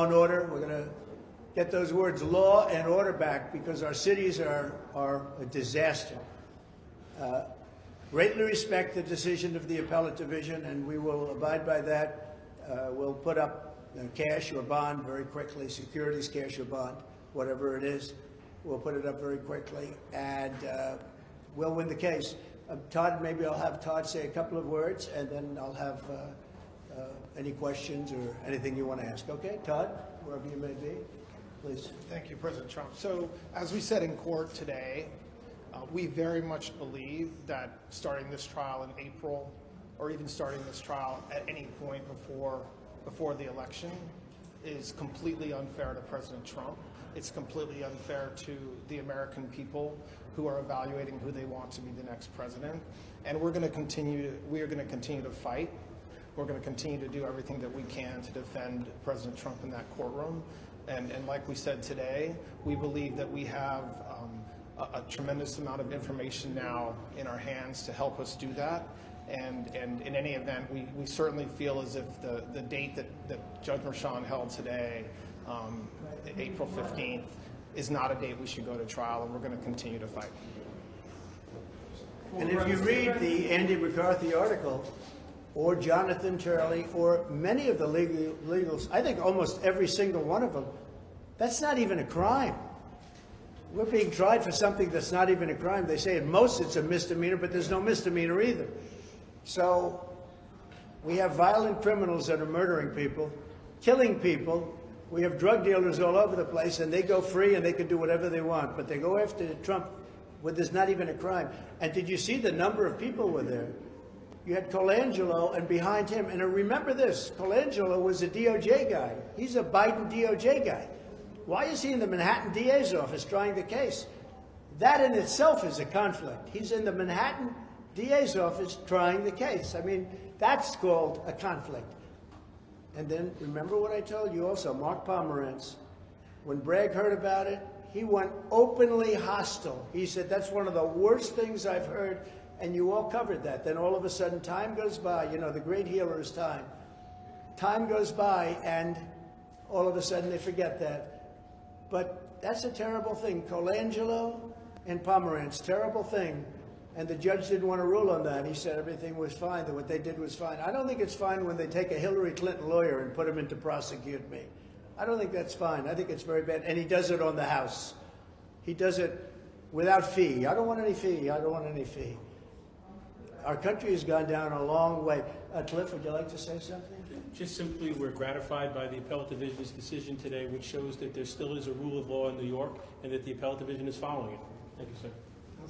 law and order. We're going to get those words law and order back because our cities are a disaster. Greatly respect the decision of the appellate division, and we will abide by that. We'll put up cash or bond very quickly, securities, cash or bond, whatever it is. We'll put it up very quickly, and we'll win the case. Todd, maybe I'll have Todd say a couple of words, and then I'll have any questions or anything you want to ask. Okay, Todd, wherever you may be, please. Thank you, President Trump. So, as we said in court today, we very much believe that starting this trial in April, or even starting this trial at any point before the election, is completely unfair to President Trump. It's completely unfair to the American people who are evaluating who they want to be the next president. And we are going to continue to fight. We're going to continue to do everything that we can to defend President Trump in that courtroom. And like we said today, we believe that we have a tremendous amount of information now in our hands to help us do that. And in any event, we certainly feel as if the date that Judge Merchan held today, April 15th, is not a date we should go to trial, and we're going to continue to fight. And if you read the Andy McCarthy article, or Jonathan Turley, or many of the legals, I think almost every single one of them, that's not even a crime. We're being tried for something that's not even a crime. They say at most it's a misdemeanor, but there's no misdemeanor either. So we have violent criminals that are murdering people, killing people. We have drug dealers all over the place, and they go free and they can do whatever they want. But they go after Trump when there's not even a crime. And did you see the number of people were there? You had Colangelo, and behind him, and remember this, Colangelo was a DOJ guy. He's a Biden DOJ guy. Why is he in the Manhattan DA's office trying the case? That in itself is a conflict. He's in the Manhattan DA's office trying the case. I mean, that's called a conflict. And then remember what I told you also, Mark Pomerantz, when Bragg heard about it, he went openly hostile. He said, that's one of the worst things I've heard, and you all covered that. Then all of a sudden, time goes by. You know, the great healer is time. Time goes by, and all of a sudden they forget that. But that's a terrible thing. Colangelo and Pomerantz, terrible thing. And the judge didn't want to rule on that. He said everything was fine, that what they did was fine. I don't think it's fine when they take a Hillary Clinton lawyer and put him in to prosecute me. I don't think that's fine. I think it's very bad. And he does it on the House. He does it without fee. I don't want any fee. I don't want any fee. Our country has gone down a long way. Cliff, would you like to say something? Just simply, we're gratified by the appellate division's decision today, which shows that there still is a rule of law in New York and that the appellate division is following it. Thank you, sir.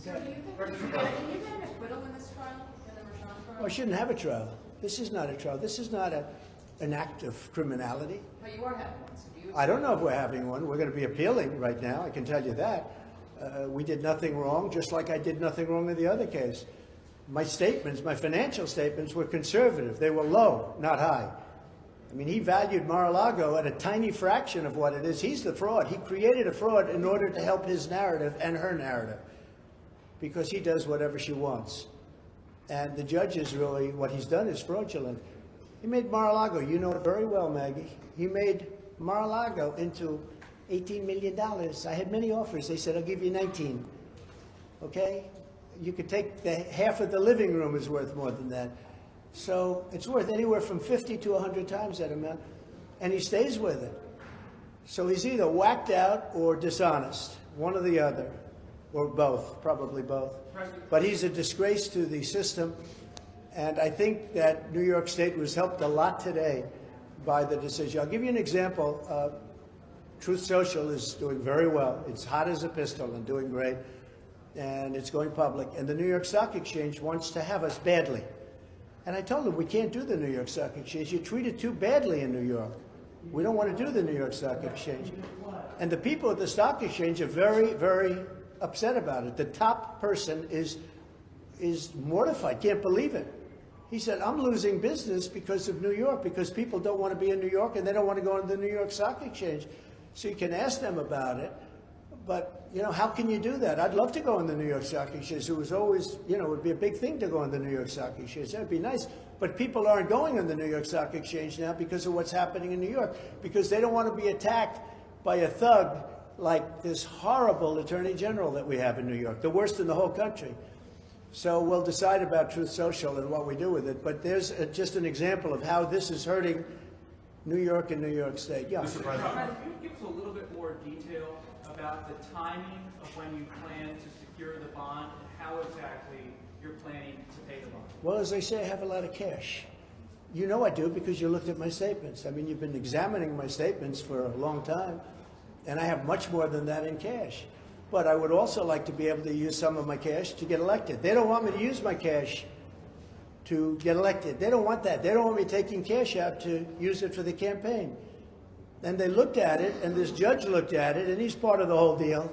So do you think there's an acquittal in this trial, in the Merchan trial? Well, I shouldn't have a trial. This is not a trial. This is not an act of criminality. But you are having one, so do you? I don't know if we're having one. We're going to be appealing right now. I can tell you that. We did nothing wrong, just like I did nothing wrong in the other case. My statements, my financial statements were conservative. They were low, not high. I mean, he valued Mar-a-Lago at a tiny fraction of what it is. He's the fraud. He created a fraud in order to help his narrative and her narrative, because he does whatever she wants. And the judge is really, what he's done is fraudulent. He made Mar-a-Lago, you know it very well, Maggie. He made Mar-a-Lago into $18 million. I had many offers. They said, I'll give you 19. Okay? You could take half of the living room is worth more than that. So it's worth anywhere from 50 to 100 times that amount. And he stays with it. So he's either whacked out or dishonest, one or the other, or both, probably both. But he's a disgrace to the system. And I think that New York State was helped a lot today by the decision. I'll give you an example. Truth Social is doing very well. It's hot as a pistol and doing great. And it's going public. And the New York Stock Exchange wants to have us badly. And I told them, we can't do the New York Stock Exchange. You treat it too badly in New York. We don't want to do the New York Stock Exchange. And the people at the Stock Exchange are very, very upset about it. The top person is mortified, can't believe it. He said, I'm losing business because of New York, because people don't want to be in New York and they don't want to go into the New York Stock Exchange. So you can ask them about it. But, you know, how can you do that? I'd love to go on the New York Stock Exchange. It was always, you know, it would be a big thing to go on the New York Stock Exchange. That'd be nice. But people aren't going on the New York Stock Exchange now because of what's happening in New York, because they don't want to be attacked by a thug like this horrible Attorney General that we have in New York, the worst in the whole country. So we'll decide about Truth Social and what we do with it. But there's just an example of how this is hurting New York and New York State. Yeah. Mr. President, can you give us a little bit more detail about the timing of when you plan to secure the bond and how exactly you're planning to pay the bond? Well, as I say, I have a lot of cash. You know I do because you looked at my statements. I mean, you've been examining my statements for a long time, and I have much more than that in cash. But I would also like to be able to use some of my cash to get elected. They don't want me to use my cash to get elected. They don't want that. They don't want me taking cash out to use it for the campaign. And they looked at it, and this judge looked at it, and he's part of the whole deal.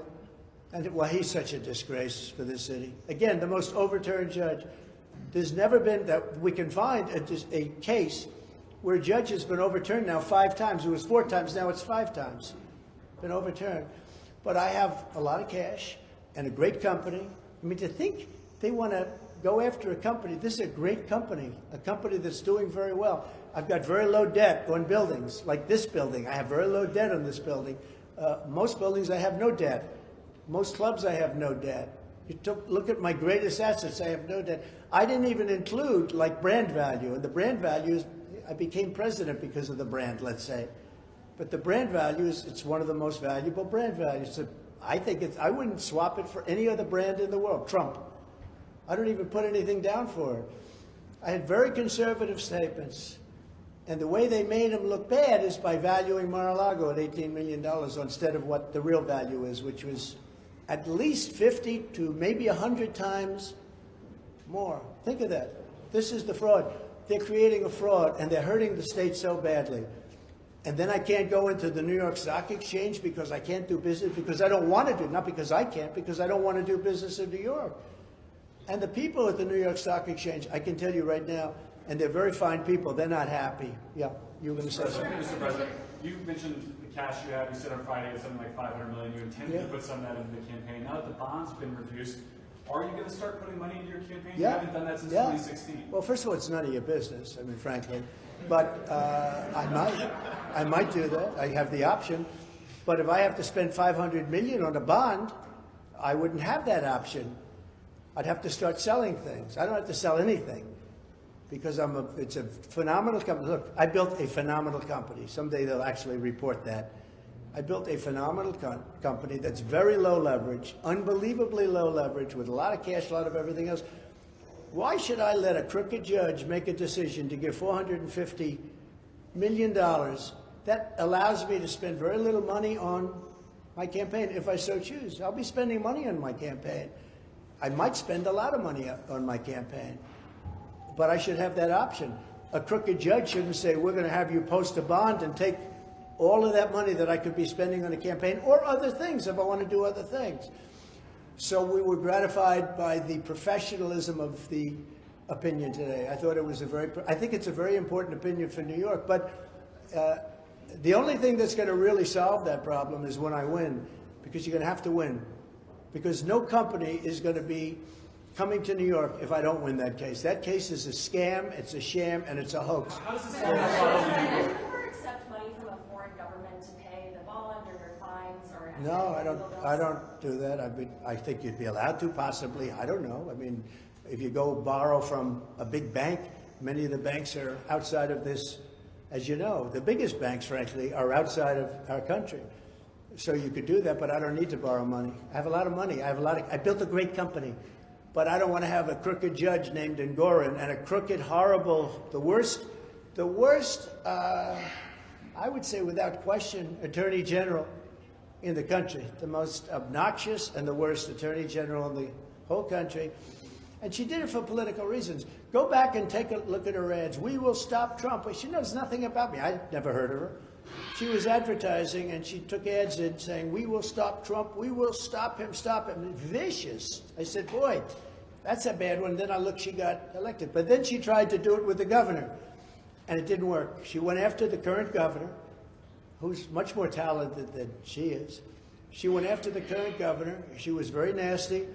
And, well, he's such a disgrace for this city. Again, the most overturned judge. There's never been, that we can find, a case where a judge has been overturned now 5 times. It was 4 times, now it's 5 times. Been overturned. But I have a lot of cash and a great company. I mean, to think they want to go after a company, this is a great company, a company that's doing very well. I've got very low debt on buildings, like this building. I have very low debt on this building. Most buildings I have no debt. Most clubs I have no debt. Look at my greatest assets, I have no debt. I didn't even include like brand value, and the brand value is, I became president because of the brand, let's say. But the brand value is, it's one of the most valuable brand values. I think I wouldn't swap it for any other brand in the world. Trump. I don't even put anything down for it. I had very conservative statements. And the way they made him look bad is by valuing Mar-a-Lago at $18 million instead of what the real value is, which was at least 50 to maybe 100 times more. Think of that. This is the fraud. They're creating a fraud, and they're hurting the state so badly. And then I can't go into the New York Stock Exchange because I can't do business, because I don't want to do, not because I can't, because I don't want to do business in New York. And the people at the New York Stock Exchange, I can tell you right now, and they're very fine people, they're not happy. Yeah, you were going to say something. Mr. President, you mentioned the cash you have. You said on Friday it's something like $500 million. You intended to put some of that into the campaign. Now that the bond's been reduced, are you going to start putting money into your campaign? Yeah. You haven't done that since 2016. Well, first of all, it's none of your business, I mean, frankly. But I might do that. I have the option. But if I have to spend $500 million on a bond, I wouldn't have that option. I'd have to start selling things. I don't have to sell anything because it's a phenomenal company. Look, I built a phenomenal company. Someday they'll actually report that. I built a phenomenal company that's very low leverage, unbelievably low leverage, with a lot of cash, a lot of everything else. Why should I let a crooked judge make a decision to give $450 million that allows me to spend very little money on my campaign if I so choose? I'll be spending money on my campaign. I might spend a lot of money on my campaign, but I should have that option. A crooked judge shouldn't say, we're going to have you post a bond and take all of that money that I could be spending on a campaign or other things if I want to do other things. So we were gratified by the professionalism of the opinion today. I thought it was I think it's a very important opinion for New York, but the only thing that's going to really solve that problem is when I win, because you're going to have to win. Because no company is going to be coming to New York if I don't win that case. That case is a scam, it's a sham, and it's a hoax. How does this But solve the problem? would you ever accept money from a foreign government to pay the bond or their fines or? No, I don't do that. I think you'd be allowed to, possibly. I don't know. I mean, if you go borrow from a big bank, many of the banks are outside of this, as you know. The biggest banks, frankly, are outside of our country. So you could do that, but I don't need to borrow money. I have a lot of money. I built a great company, but I don't want to have a crooked judge named Engoron and a crooked, horrible, the worst, I would say without question, Attorney General in the country, the most obnoxious and the worst Attorney General in the whole country. And she did it for political reasons. Go back and take a look at her ads. We will stop Trump. Well, she knows nothing about me. I never heard of her. She was advertising, and she took ads in saying, we will stop Trump, we will stop him. Vicious. I said, boy, that's a bad one. Then I looked, she got elected. But then she tried to do it with the governor, and it didn't work. She went after the current governor, who's much more talented than she is, She went after the current governor. She was very nasty.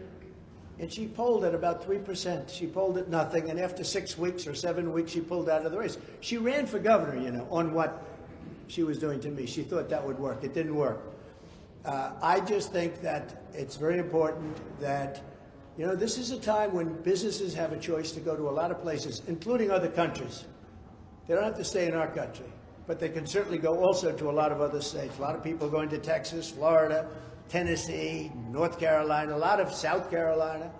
And she polled at about 3%. She polled at nothing. And after 6 weeks or 7 weeks, she pulled out of the race. She ran for governor, you know, on what she was doing to me. She thought that would work. It didn't work. I just think that it's very important that, you know, this is a time when businesses have a choice to go to a lot of places, including other countries. They don't have to stay in our country, but they can certainly go also to a lot of other states. A lot of people going to Texas, Florida, Tennessee, North Carolina, a lot of South Carolina,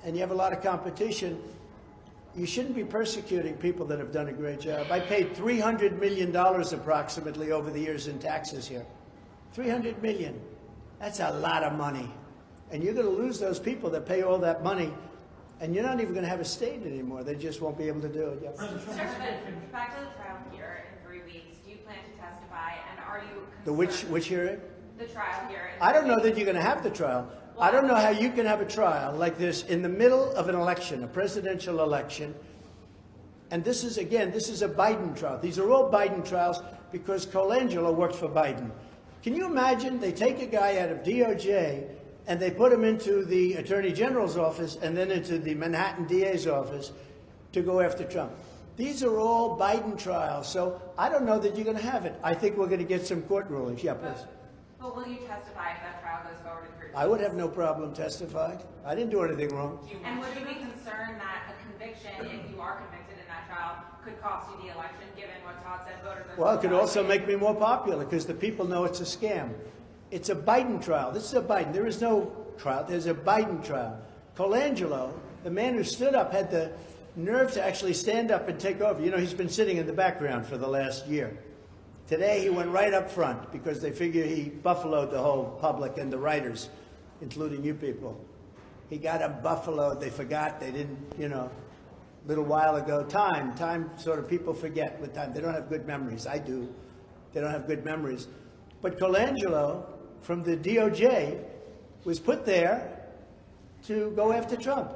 and you have a lot of competition. You shouldn't be persecuting people that have done a great job. I paid $300 million approximately over the years in taxes here. $300 million. That's a lot of money. And you're going to lose those people that pay all that money, and you're not even going to have a state anymore. They just won't be able to do it. Yes. Sir, but back to the trial here in 3 weeks. Do you plan to testify, and are you concerned? The which hearing? The trial here. I don't know that you're going to have the trial. I don't know how you can have a trial like this in the middle of an election, a presidential election. And this is, again, this is a Biden trial. These are all Biden trials because Colangelo worked for Biden. Can you imagine they take a guy out of DOJ and they put him into the Attorney General's office and then into the Manhattan DA's office to go after Trump? These are all Biden trials. So I don't know that you're going to have it. I think we're going to get some court rulings. Yeah, please. But will you testify if that trial goes forward in 3 weeks? I would have no problem testifying. I didn't do anything wrong. And would you be concerned that a conviction, if you are convicted in that trial, could cost you the election, given what Todd said voters are... Well, it could also make me more popular because the people know it's a scam. It's a Biden trial. This is a Biden. There is no trial. There's a Biden trial. Colangelo, the man who stood up, had the nerve to actually stand up and take over. You know, he's been sitting in the background for the last year. Today, he went right up front because they figure he buffaloed the whole public and the writers, including you people. He got them buffaloed. They forgot. They didn't, you know, a little while ago. Time sort of people forget with time. They don't have good memories. I do. They don't have good memories. But Colangelo from the DOJ was put there to go after Trump.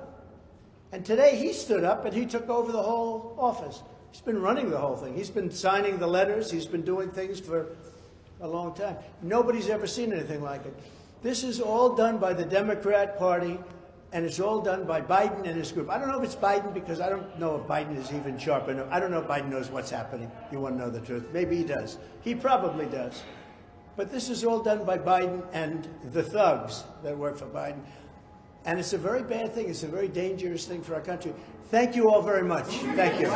And today he stood up and he took over the whole office. He's been running the whole thing. He's been signing the letters. He's been doing things for a long time. Nobody's ever seen anything like it. This is all done by the Democrat Party, and it's all done by Biden and his group. I don't know if it's Biden because I don't know if Biden is even sharp enough. I don't know if Biden knows what's happening. You want to know the truth. Maybe he does. He probably does. But this is all done by Biden and the thugs that work for Biden. And it's a very bad thing. It's a very dangerous thing for our country. Thank you all very much. Thank you.